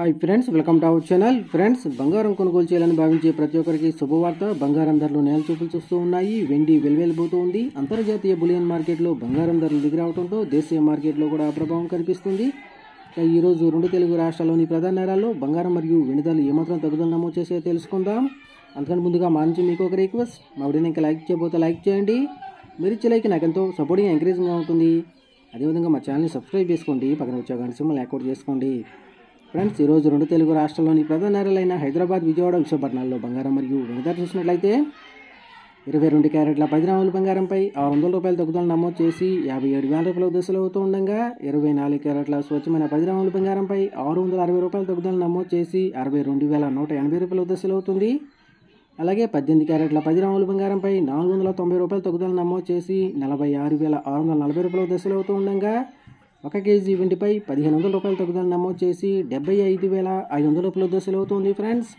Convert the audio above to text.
Hi friends, welcome to our channel. Friends, బంగారం కొనుగోలు చేయాలని భావించే ప్రతి ఒక్కరికి శుభవార్త. బంగారం ధరలు నేల చూపులు చూస్తూ ఉన్నాయి. వెండి వెలువెలిపోతూ ఉంది. అంతర్జాతీయ బులియన్ మార్కెట్లో బంగారం ధరలు దిగిరావడంతో దేశీయ మార్కెట్లో కూడా ప్రభావం కనిపిస్తుంది. ఈరోజు రెండు తెలుగు రాష్ట్రాల్లోని ప్రధాన నగరాల్లో బంగారం మరియు వెండి ధరలు ఏమాత్రం తగ్గుదల నమోదు చేసే తెలుసుకుందాం. అంతకంటే ముందుగా మా నుంచి మీకు ఒక రిక్వెస్ట్, మా వీడియోని ఇంకా లైక్ చేయబోతే లైక్ చేయండి. మీరు ఇచ్చే లైక్ నాకు ఎంతో సపోర్టింగ్ ఎంకరేజింగ్గా ఉంటుంది. అదేవిధంగా మా ఛానల్ని సబ్స్క్రైబ్ చేసుకోండి, పక్కన వచ్చే గంట సింబల్ యాక్టివేట్ చేసుకోండి. ఫ్రెండ్స్, ఈరోజు రెండు తెలుగు రాష్ట్రాల్లోని ప్రధాన నగరాలైన హైదరాబాద్, విజయవాడ, విశాఖపట్నాల్లో బంగారం మరియు వెండి ధర చూసినట్లయితే 22 క్యారెట్ల 10 గ్రాముల బంగారంపై 600 రూపాయల తగ్గుదల నమోదు చేసి 57,000 రూపాయల దశలు అవుతూ ఉండగా, 24 క్యారెట్ల స్వచ్ఛమైన 10 గ్రాముల బంగారంపై 660 రూపాయల తగ్గుదల నమోదు చేసి 62,180 రూపాయల దశలు అవుతుంది. అలాగే 18 క్యారెట్ల 10 గ్రాముల బంగారంపై 490 రూపాయల తగ్గుదల నమోదు చేసి 46,640 రూపాయల దశలు అవుతూ ఉండగా, 1 కేజీ వెండిపై 1,500 రూపాయల తగ్గుదల నమోదు చేసి 75,500 రూపాయల దశలు అవుతుంది. ఫ్రెండ్స్,